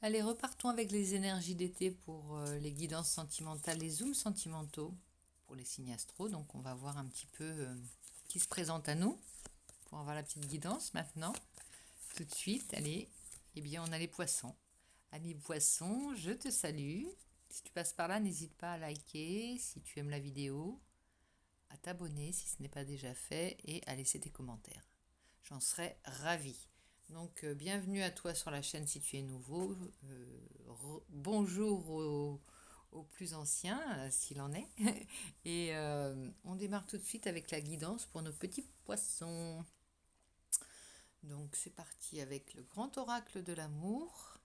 Allez, repartons avec les énergies d'été pour les guidances sentimentales, les zooms sentimentaux pour les signes astro. Donc, on va voir un petit peu qui se présente à nous pour avoir la petite guidance maintenant. Tout de suite, allez, eh bien, on a les poissons. Amis poissons, je te salue. Si tu passes par là, n'hésite pas à liker si tu aimes la vidéo, à t'abonner si ce n'est pas déjà fait et à laisser tes commentaires. J'en serais ravie. Donc, bienvenue à toi sur la chaîne si tu es nouveau. Bonjour aux plus anciens, s'il en est. Et on démarre tout de suite avec la guidance pour nos petits poissons. Donc, c'est parti avec le grand oracle de l'amour,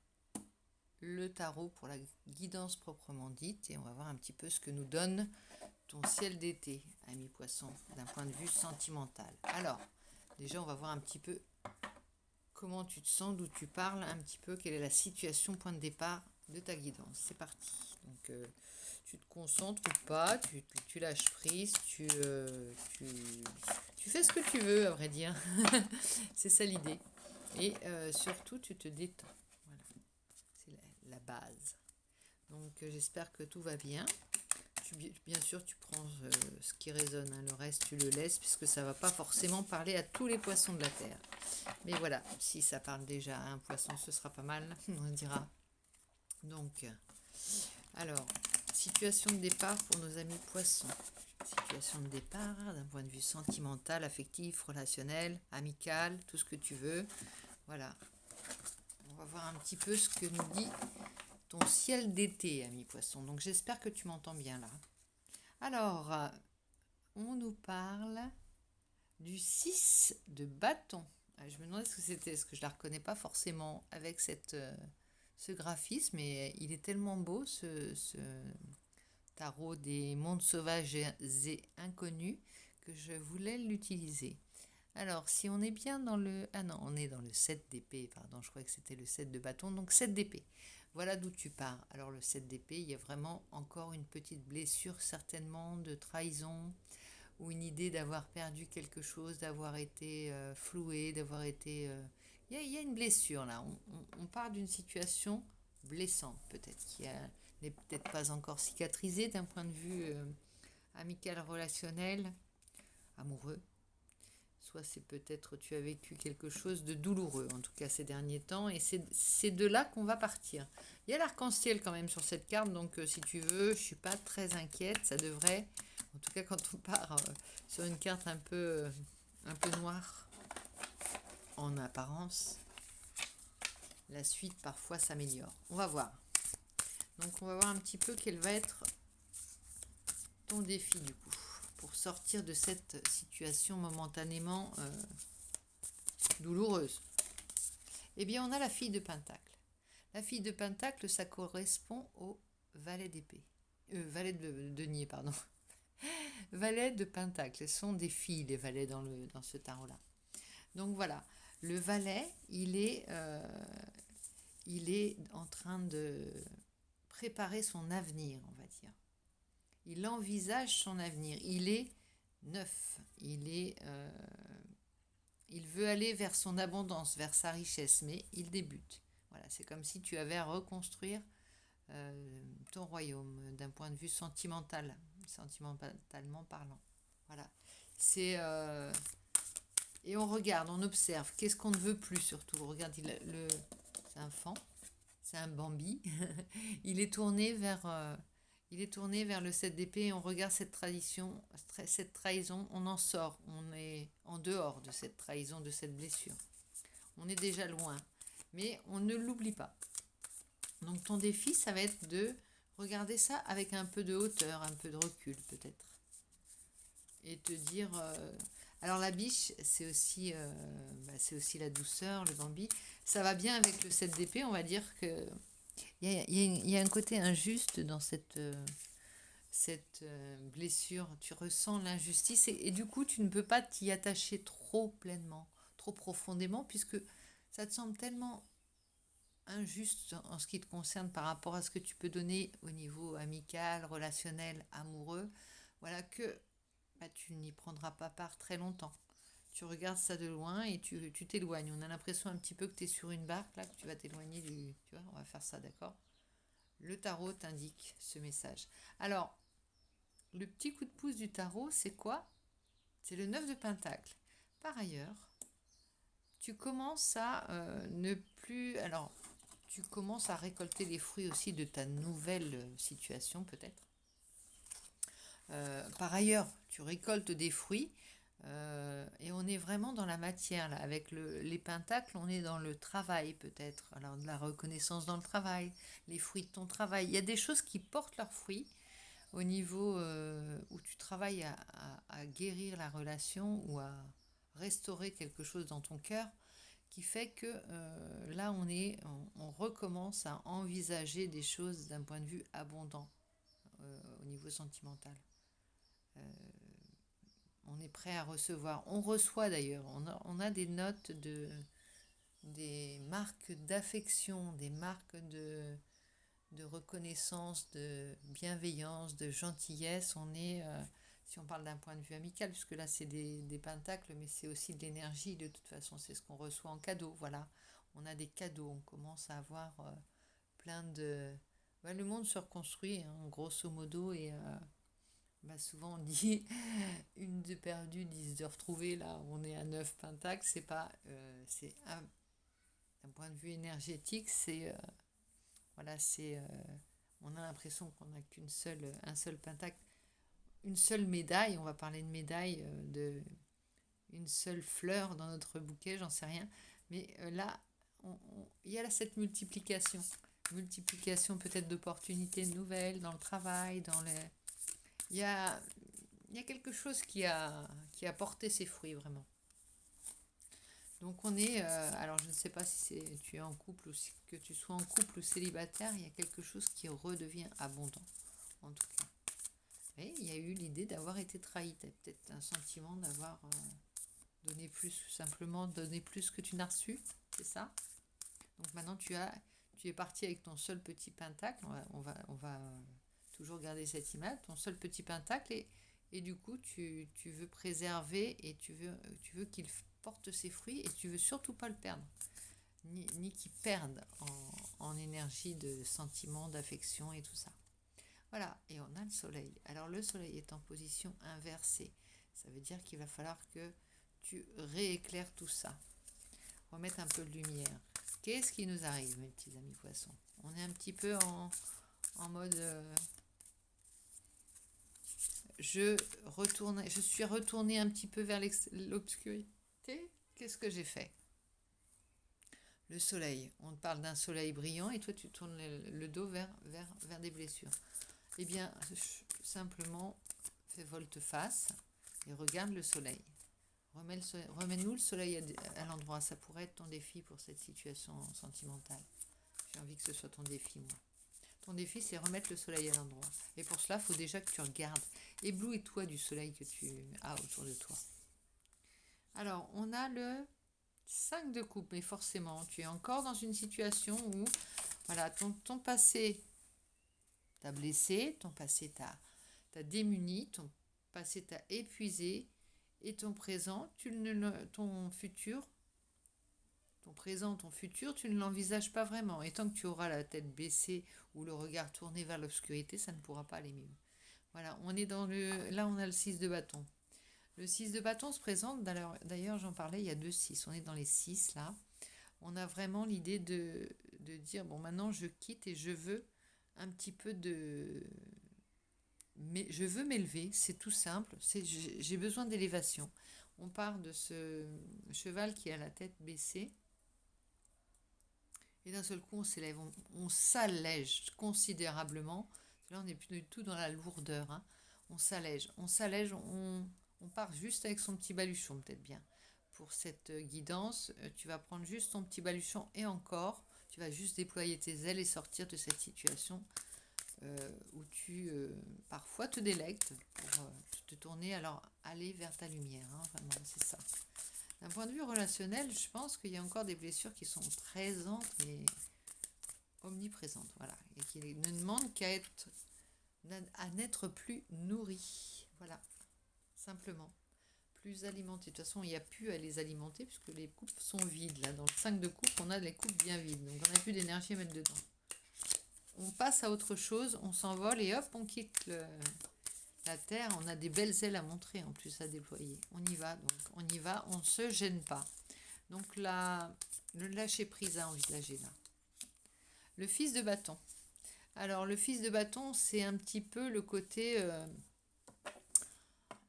le tarot pour la guidance proprement dite. Et on va voir un petit peu ce que nous donne ton ciel d'été, ami poisson, d'un point de vue sentimental. Alors, déjà, on va voir un petit peu comment tu te sens, d'où tu parles, un petit peu, quelle est la situation, point de départ de ta guidance. C'est parti. Donc, tu te concentres ou pas, tu lâches prise, tu fais ce que tu veux, à vrai dire. C'est ça l'idée. Et surtout, tu te détends. Voilà, c'est la base. Donc, j'espère que tout va bien. Bien sûr, tu prends ce qui résonne, hein. Le reste, tu le laisses, puisque ça ne va pas forcément parler à tous les poissons de la Terre. Mais voilà, si ça parle déjà à un poisson, ce sera pas mal, on dira. Donc, alors, situation de départ pour nos amis poissons. Situation de départ d'un point de vue sentimental, affectif, relationnel, amical, tout ce que tu veux. Voilà. On va voir un petit peu ce que nous dit ton ciel d'été, ami poisson. Donc, j'espère que tu m'entends bien là. Alors, on nous parle du 6 de bâton. Je me demandais ce que c'était, parce que je ne la reconnais pas forcément avec ce graphisme, mais il est tellement beau, ce tarot des mondes sauvages et inconnus, que je voulais l'utiliser. Alors, si on est bien dans le... Ah non, on est dans le 7 d'épée, pardon, je croyais que c'était le 7 de bâton, donc 7 d'épée. Voilà d'où tu pars. Alors, le 7 d'épée, il y a vraiment encore une petite blessure, certainement, de trahison, ou une idée d'avoir perdu quelque chose, d'avoir été floué, d'avoir été... Il y a une blessure là, on part d'une situation blessante peut-être, n'est peut-être pas encore cicatrisée d'un point de vue amical, relationnel, amoureux. Soit c'est peut-être tu as vécu quelque chose de douloureux, en tout cas ces derniers temps, et c'est de là qu'on va partir. Il y a l'arc-en-ciel quand même sur cette carte, donc si tu veux, je suis pas très inquiète, ça devrait, en tout cas quand on part sur une carte un peu noire en apparence, la suite parfois s'améliore. On va voir. Donc on va voir un petit peu quel va être ton défi du coup, pour sortir de cette situation momentanément douloureuse. Eh bien, on a la fille de Pentacle. La fille de Pentacle, ça correspond au valet d'épée. Valet de denier, pardon. Valet de Pentacle. Ce sont des filles, les valets dans ce tarot-là. Donc voilà, le valet, il est en train de préparer son avenir, on va dire. Il envisage son avenir. Il est neuf. Il veut aller vers son abondance, vers sa richesse, mais il débute. Voilà, c'est comme si tu avais à reconstruire ton royaume d'un point de vue sentimentalement parlant. Voilà. Et on regarde, on observe. Qu'est-ce qu'on ne veut plus surtout? Regarde, c'est un fan, c'est un Bambi. il est tourné vers le 7 d'épée et on regarde cette trahison. On en sort. On est en dehors de cette trahison, de cette blessure. On est déjà loin, mais on ne l'oublie pas. Donc ton défi, ça va être de regarder ça avec un peu de hauteur, un peu de recul peut-être. Et te dire... alors la biche, c'est aussi la douceur, le Bambi. Ça va bien avec le 7 d'épée, on va dire que... Il y a un côté injuste dans cette blessure. Tu ressens l'injustice et du coup, tu ne peux pas t'y attacher trop pleinement, trop profondément, puisque ça te semble tellement injuste en ce qui te concerne par rapport à ce que tu peux donner au niveau amical, relationnel, amoureux, voilà que tu n'y prendras pas part très longtemps. Tu regardes ça de loin et tu t'éloignes. On a l'impression un petit peu que tu es sur une barque, là, que tu vas t'éloigner du... Tu vois, faire ça, d'accord? Le tarot t'indique ce message. Alors, le petit coup de pouce du tarot, c'est quoi? C'est le 9 de Pentacle. Par ailleurs, tu commences à ne plus... Alors, tu commences à récolter les fruits aussi de ta nouvelle situation, peut-être. Par ailleurs, tu récoltes des fruits et on est vraiment dans la matière, là. Avec les pentacles, on est dans le travail, peut-être. Alors, de la reconnaissance dans le travail, les fruits de ton travail. Il y a des choses qui portent leurs fruits au niveau où tu travailles à guérir la relation ou à restaurer quelque chose dans ton cœur qui fait que là, on recommence à envisager des choses d'un point de vue abondant au niveau sentimental. Euh, on est prêt à recevoir. On reçoit d'ailleurs. On a des notes des marques d'affection, des marques de reconnaissance, de bienveillance, de gentillesse. Si on parle d'un point de vue amical, puisque là c'est des pentacles, mais c'est aussi de l'énergie, de toute façon, c'est ce qu'on reçoit en cadeau. Voilà, on a des cadeaux, on commence à avoir plein de... Ouais, le monde se reconstruit, hein, grosso modo, et souvent on dit une de perdue, 10 de retrouvée. Là, on est à 9 pentacles, c'est pas... d'un point de vue énergétique, c'est... voilà, on a l'impression qu'on n'a un seul pentacle, une seule médaille. On va parler de médaille, une seule fleur dans notre bouquet, j'en sais rien. Mais là, il y a là cette multiplication peut-être d'opportunités nouvelles dans le travail, il y a, quelque chose qui a porté ses fruits vraiment. Donc on est, alors je ne sais pas si tu es en couple ou que tu sois en couple ou célibataire, il y a quelque chose qui redevient abondant, en tout cas. Et il y a eu l'idée d'avoir été trahi, tu as peut-être un sentiment d'avoir donné plus, simplement donné plus que tu n'as reçu, c'est ça? Donc maintenant tu es parti avec ton seul petit pentacle, on va toujours garder cette image, ton seul petit pentacle, et du coup tu veux préserver et tu veux qu'il porte ses fruits et tu veux surtout pas le perdre, ni qu'il perde en énergie de sentiment, d'affection et tout ça. Voilà, et on a le soleil. Alors le soleil est en position inversée, ça veut dire qu'il va falloir que tu rééclaires tout ça, remettre un peu de lumière. Qu'est-ce qui nous arrive, mes petits amis poissons? On est un petit peu en mode je suis retournée un petit peu vers l'obscurité. Qu'est-ce que j'ai fait? Le soleil, on te parle d'un soleil brillant et toi tu tournes le dos vers des blessures. Eh bien, simplement, fais volte-face et regarde le soleil. Remets-nous le soleil à l'endroit. Ça pourrait être ton défi pour cette situation sentimentale. J'ai envie que ce soit ton défi, moi. Ton défi, c'est remettre le soleil à l'endroit. Et pour cela, il faut déjà que tu regardes. Éblouis-toi du soleil que tu as autour de toi. Alors, on a le 5 de coupe, mais forcément, tu es encore dans une situation où voilà, ton passé t'a blessé, ton passé t'a démuni, ton passé t'a épuisé, et ton présent, ton présent, ton futur, tu ne l'envisages pas vraiment. Et tant que tu auras la tête baissée ou le regard tourné vers l'obscurité, ça ne pourra pas aller mieux. Voilà, là on a le 6 de bâton. Le 6 de bâton se présente, d'ailleurs j'en parlais, il y a 2 6, on est dans les 6 là. On a vraiment l'idée de dire, bon maintenant je quitte et je veux un petit peu mais je veux m'élever, c'est tout simple, j'ai besoin d'élévation. On part de ce cheval qui a la tête baissée. Et d'un seul coup, on s'élève, on s'allège considérablement. Là, on n'est plus du tout dans la lourdeur. Hein. On s'allège, on part juste avec son petit baluchon, peut-être bien. Pour cette guidance, tu vas prendre juste ton petit baluchon et encore, tu vas juste déployer tes ailes et sortir de cette situation où tu parfois te délectes pour te tourner, alors aller vers ta lumière. Hein, vraiment, c'est ça. D'un point de vue relationnel, je pense qu'il y a encore des blessures qui sont présentes, mais omniprésentes, voilà, et qui ne demandent à n'être plus nourries, voilà, simplement, plus alimentées. De toute façon, il n'y a plus à les alimenter puisque les coupes sont vides. Là, dans le 5 de coupe, on a les coupes bien vides, donc on n'a plus d'énergie à mettre dedans. on passe à autre chose, on s'envole et hop, on quitte la terre. On a des belles ailes à montrer en plus à déployer. On y va, donc on y va, on ne se gêne pas. Donc là, le lâcher prise à envisager là. Le fils de bâton. Alors le fils de bâton, c'est un petit peu le côté...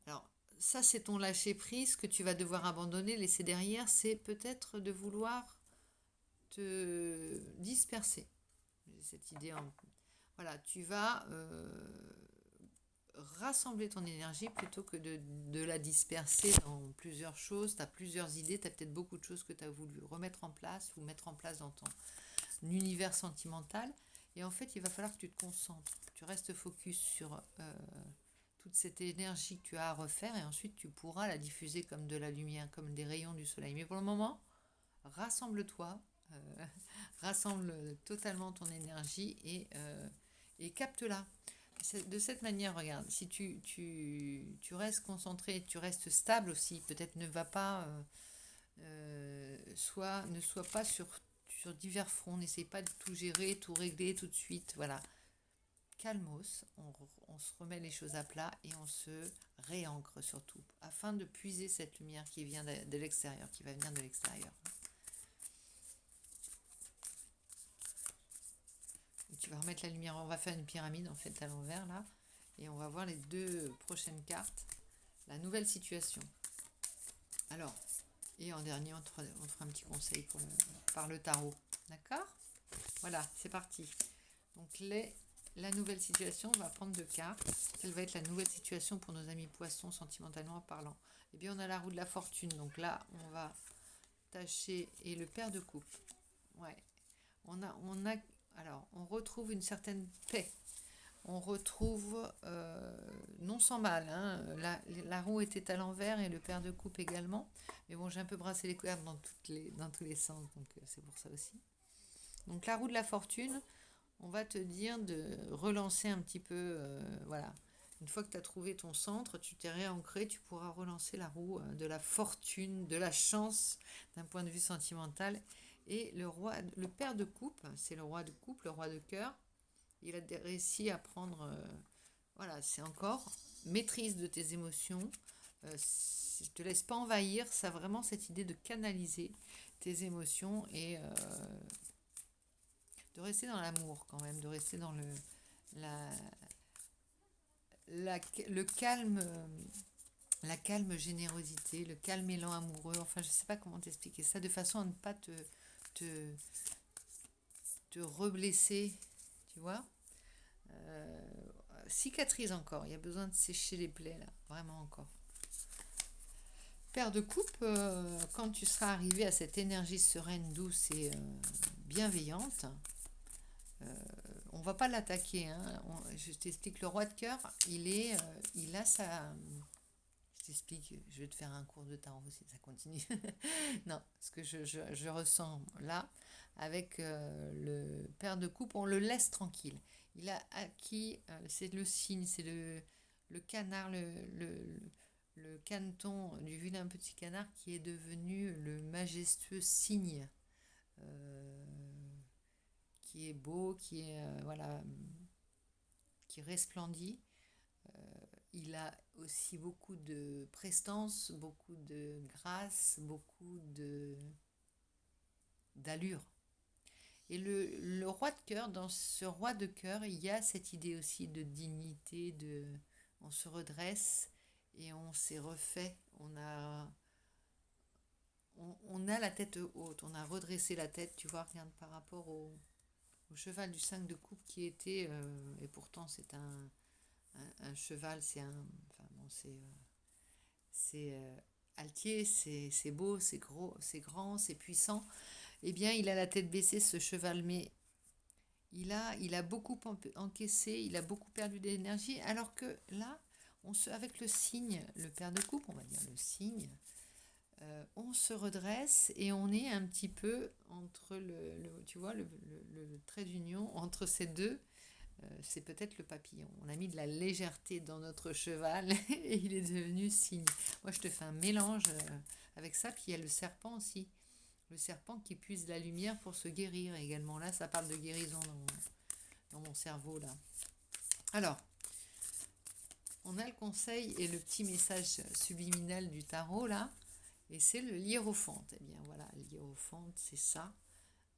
alors ça, c'est ton lâcher prise que tu vas devoir abandonner, laisser derrière. C'est peut-être de vouloir te disperser. Cette idée voilà, tu vas rassembler ton énergie plutôt que de la disperser dans plusieurs choses. Tu as plusieurs idées, tu as peut-être beaucoup de choses que tu as voulu remettre en place ou mettre en place dans ton univers sentimental. Et en fait, il va falloir que tu te concentres. Tu restes focus sur toute cette énergie que tu as à refaire et ensuite tu pourras la diffuser comme de la lumière, comme des rayons du soleil. Mais pour le moment, rassemble-toi, rassemble totalement ton énergie et capte-la. De cette manière, regarde, si tu restes concentré, tu restes stable aussi, peut-être ne va pas, ne sois pas sur divers fronts, n'essaye pas de tout gérer, tout régler tout de suite, voilà. Calmos, on se remet les choses à plat et on se réancre surtout, afin de puiser cette lumière qui vient de l'extérieur, qui va venir de l'extérieur. Tu vas remettre la lumière, on va faire une pyramide en fait à l'envers là, et on va voir les deux prochaines cartes. La nouvelle situation. Alors, et en dernier, on te fera un petit conseil par le tarot. D'accord? Voilà, c'est parti. Donc la nouvelle situation, on va prendre 2 cartes. Quelle va être la nouvelle situation pour nos amis poissons, sentimentalement parlant? Eh bien, on a la roue de la fortune. Donc là, on va tâcher. Et le pair de coupe. Ouais. Alors, on retrouve une certaine paix. On retrouve, non sans mal, hein, la roue était à l'envers et le pair de coupe également. Mais bon, j'ai un peu brassé les cartes dans tous les sens, donc c'est pour ça aussi. Donc la roue de la fortune, on va te dire de relancer un petit peu, voilà. Une fois que tu as trouvé ton centre, tu t'es réancré, tu pourras relancer la roue de la fortune, de la chance d'un point de vue sentimental. Et le pair de coupe, c'est le roi de coupe, le roi de cœur. Il a réussi à prendre, voilà, c'est encore maîtrise de tes émotions. Ne te laisse pas envahir, ça a vraiment cette idée de canaliser tes émotions et de rester dans l'amour quand même, de rester dans le calme, la calme générosité, le calme élan amoureux. Enfin, je ne sais pas comment t'expliquer ça, de façon à ne pas te reblesser, tu vois. Cicatrise encore, il y a besoin de sécher les plaies là, vraiment encore. Paire de coupe, quand tu seras arrivé à cette énergie sereine, douce et bienveillante, on va pas l'attaquer, hein. Je t'explique, le roi de cœur, il a sa... Je t'explique, je vais te faire un cours de tarot aussi, ça continue. Non, ce que je ressens là, avec le paire de coupe, on le laisse tranquille. Il a acquis, c'est le signe, c'est le canard, le caneton du vilain petit canard qui est devenu le majestueux cygne, qui est beau, qui est voilà, qui resplendit. Il a aussi beaucoup de prestance, beaucoup de grâce, beaucoup d'allure. Et le roi de cœur, dans ce roi de cœur, il y a cette idée aussi de dignité, on se redresse et on s'est refait. On a la tête haute, on a redressé la tête, tu vois, regarde par rapport au cheval du 5 de coupe qui était, et pourtant c'est un cheval, c'est altier, c'est beau, c'est gros, c'est grand, c'est puissant. Eh bien, il a la tête baissée, ce cheval, mais il a beaucoup encaissé, il a beaucoup perdu d'énergie, alors que là, avec le signe, le pair de coupe, on va dire le signe, on se redresse et on est un petit peu entre tu vois, le trait d'union entre ces deux. C'est peut-être le papillon. On a mis de la légèreté dans notre cheval et il est devenu cygne. Moi, je te fais un mélange avec ça. Puis il y a le serpent aussi. Le serpent qui puise la lumière pour se guérir également. Là, ça parle de guérison dans mon cerveau là. Alors, on a le conseil et le petit message subliminal du tarot là, et c'est le hiérophante. Eh bien voilà, le hiérophante, c'est ça.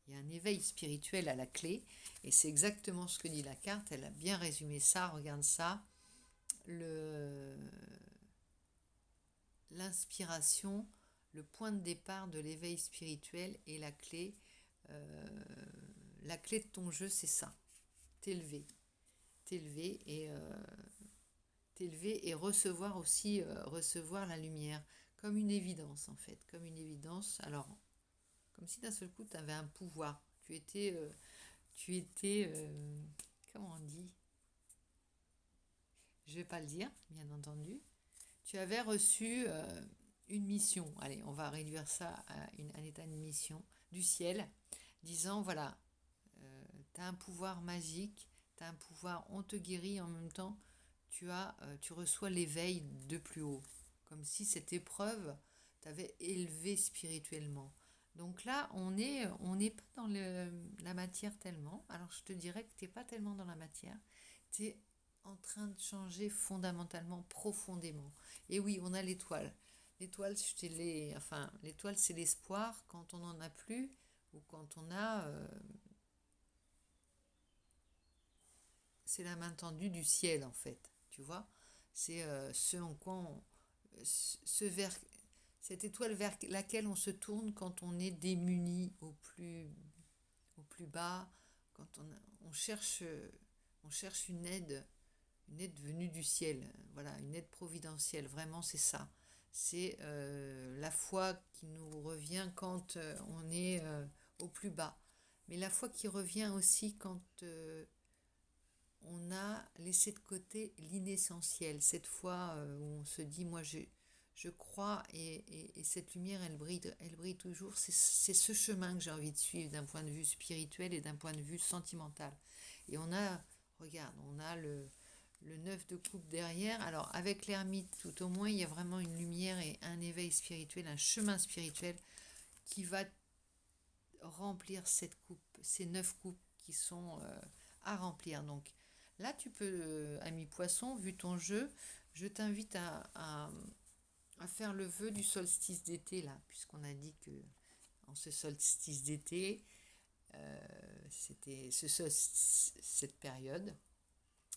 Il y a un éveil spirituel à la clé, et c'est exactement ce que dit la carte. Elle a bien résumé ça, regarde ça. L'inspiration, le point de départ de l'éveil spirituel et la clé. La clé de ton jeu, c'est ça. T'élever et recevoir aussi recevoir la lumière comme une évidence en fait, comme une évidence. Alors, comme si d'un seul coup tu avais un pouvoir. Tu étais comment on dit? Je vais pas le dire, bien entendu. Tu avais reçu une mission. Allez, on va réduire ça à un état de mission du ciel, disant voilà, tu as un pouvoir magique, tu as un pouvoir, on te guérit en même temps, tu reçois l'éveil de plus haut, comme si cette épreuve t'avait élevé spirituellement. Donc là, on n'est pas dans la matière tellement. Alors je te dirais que tu n'es pas tellement dans la matière, tu es en train de changer fondamentalement, profondément. Et oui, on a l'étoile. L'étoile, l'étoile, c'est l'espoir quand on n'en a plus, ou quand on a... c'est la main tendue du ciel, en fait. Tu vois, c'est ce en quoi cette étoile vers laquelle on se tourne quand on est démuni au plus bas, quand on cherche une aide venue du ciel, voilà, une aide providentielle, vraiment c'est ça. C'est la foi qui nous revient quand on est au plus bas, mais la foi qui revient aussi quand on a laissé de côté l'inessentiel, cette foi où on se dit, moi je crois et cette lumière, elle brille toujours. C'est ce chemin que j'ai envie de suivre d'un point de vue spirituel et d'un point de vue sentimental. Et regarde, on a le 9 de coupe derrière. Alors avec l'ermite, tout au moins, il y a vraiment une lumière et un éveil spirituel, un chemin spirituel qui va remplir cette coupe, ces 9 coupes qui sont à remplir. Donc là, tu peux, ami poisson, vu ton jeu, je t'invite à faire le vœu du solstice d'été, là, puisqu'on a dit que en ce solstice d'été, cette période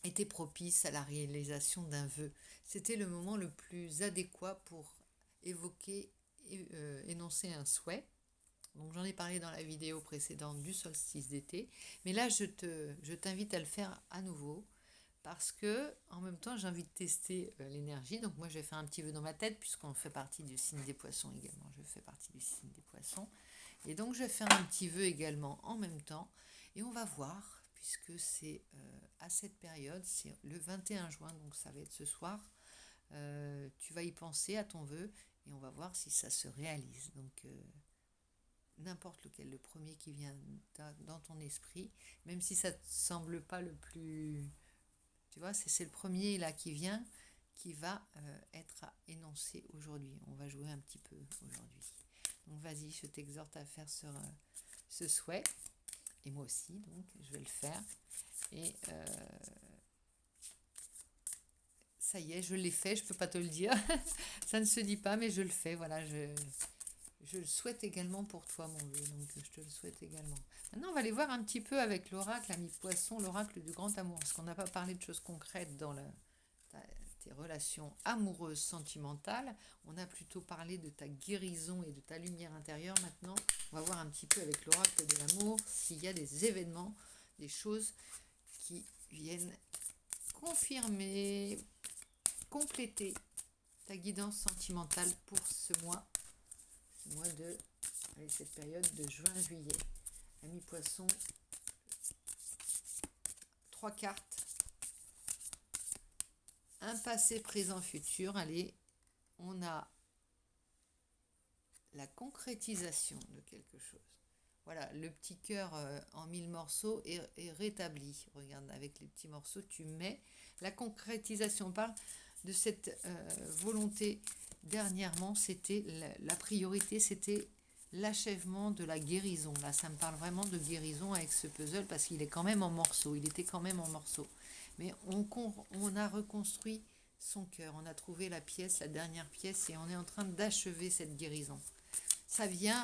était propice à la réalisation d'un vœu. C'était le moment le plus adéquat pour énoncer un souhait. Donc j'en ai parlé dans la vidéo précédente du solstice d'été, mais là je t'invite à le faire à nouveau parce que en même temps j'ai envie de tester l'énergie. Donc moi je vais faire un petit vœu dans ma tête puisqu'on fait partie du signe des poissons également. Je fais partie du signe des poissons et donc je vais faire un petit vœu également en même temps et on va voir puisque c'est à cette période, c'est le 21 juin, donc ça va être ce soir. Tu vas y penser à ton vœu et on va voir si ça se réalise. Donc n'importe lequel, le premier qui vient dans ton esprit, même si ça ne te semble pas le plus... Tu vois, c'est le premier là qui vient, qui va être énoncé aujourd'hui. On va jouer un petit peu aujourd'hui. Donc vas-y, je t'exhorte à faire ce souhait. Et moi aussi, donc je vais le faire. Et ça y est, je l'ai fait, je ne peux pas te le dire. Ça ne se dit pas, mais je le fais. Voilà, je le souhaite également pour toi, mon vœu, donc je te le souhaite également. Maintenant, on va aller voir un petit peu avec l'oracle, ami poisson, l'oracle du grand amour, parce qu'on n'a pas parlé de choses concrètes dans tes relations amoureuses, sentimentales. On a plutôt parlé de ta guérison et de ta lumière intérieure. Maintenant, on va voir un petit peu avec l'oracle de l'amour s'il y a des événements, des choses qui viennent confirmer, compléter ta guidance sentimentale pour ce mois cette période de juin-juillet. Ami poisson, 3 cartes, un passé, présent, futur. Allez, on a la concrétisation de quelque chose. Voilà, le petit cœur en 1000 morceaux est rétabli. Regarde, avec les petits morceaux, tu mets la concrétisation. On parle de cette volonté. Dernièrement, c'était la priorité, c'était l'achèvement de la guérison. Là, ça me parle vraiment de guérison avec ce puzzle parce qu'il est quand même en morceaux. Il était quand même en morceaux. Mais on a reconstruit son cœur. On a trouvé la pièce, la dernière pièce, et on est en train d'achever cette guérison. Ça vient,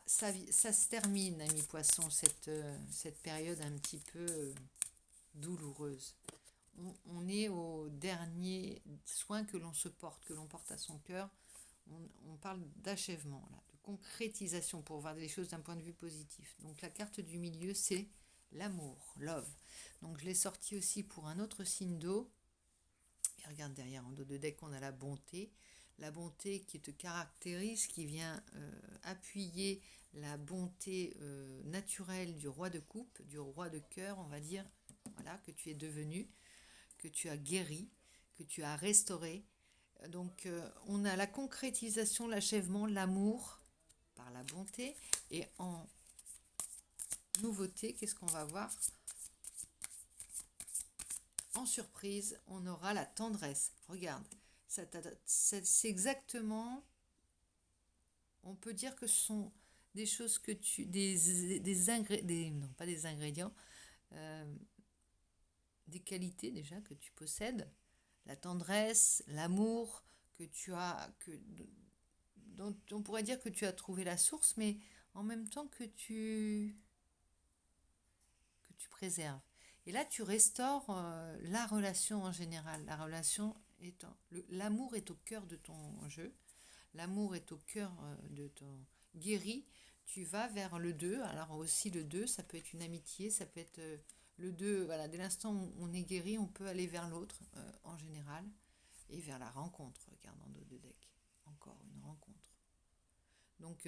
ça se termine, ami poisson, cette période un petit peu douloureuse. On est au dernier soin que l'on se porte, que l'on porte à son cœur. On parle d'achèvement, là, de concrétisation pour voir les choses d'un point de vue positif. Donc la carte du milieu, c'est l'amour, love. Donc je l'ai sorti aussi pour un autre signe d'eau. Et regarde derrière, en dos de deck, on a la bonté. La bonté qui te caractérise, qui vient appuyer la bonté naturelle du roi de coupe, du roi de cœur, on va dire, voilà, que tu es devenu, que tu as guéri, que tu as restauré. Donc on a la concrétisation, l'achèvement, l'amour par la bonté. Et en nouveauté, qu'est-ce qu'on va voir? En surprise, on aura la tendresse. Regarde, c'est exactement, on peut dire que ce sont des choses que tu, non pas des ingrédients, des qualités déjà que tu possèdes, la tendresse, l'amour que tu as, dont on pourrait dire que tu as trouvé la source, mais en même temps que tu préserves. Et là, tu restaures la relation en général. La relation étant, l'amour est au cœur de ton jeu. L'amour est au cœur de ton guéri. Tu vas vers le 2. Alors aussi le 2, ça peut être une amitié, ça peut être le 2. Voilà, dès l'instant où on est guéri, on peut aller vers l'autre en général. Et vers la rencontre, regarde en dos de deck. Encore une rencontre. Donc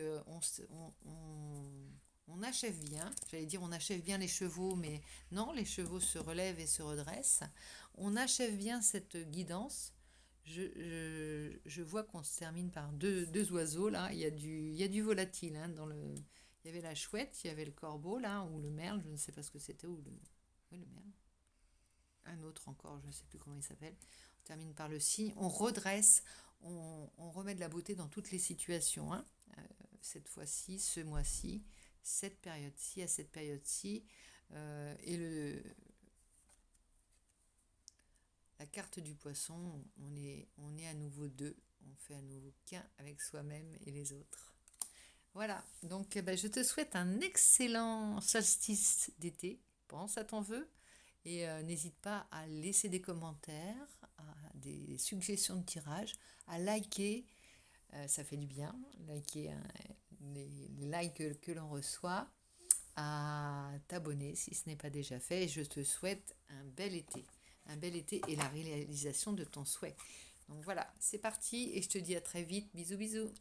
on achève bien, j'allais dire on achève bien les chevaux, mais non, les chevaux se relèvent et se redressent. On achève bien cette guidance. Je vois qu'on se termine par deux oiseaux, là, il y a du volatile. Hein, il y avait la chouette, il y avait le corbeau, là, ou le merle, je ne sais pas ce que c'était, oui, le merle. Un autre encore, je ne sais plus comment il s'appelle. On termine par le cygne, on redresse, on remet de la beauté dans toutes les situations. Hein. Cette fois-ci, ce mois-ci, cette période-ci, à cette période-ci. Et la carte du poisson, on est à nouveau deux. On fait à nouveau qu'un avec soi-même et les autres. Voilà, donc je te souhaite un excellent solstice d'été. Pense à ton vœu. Et n'hésite pas à laisser des commentaires, des suggestions de tirage, à liker, ça fait du bien, liker les likes que l'on reçoit, à t'abonner si ce n'est pas déjà fait. Et je te souhaite un bel été et la réalisation de ton souhait. Donc voilà, c'est parti et je te dis à très vite. Bisous bisous.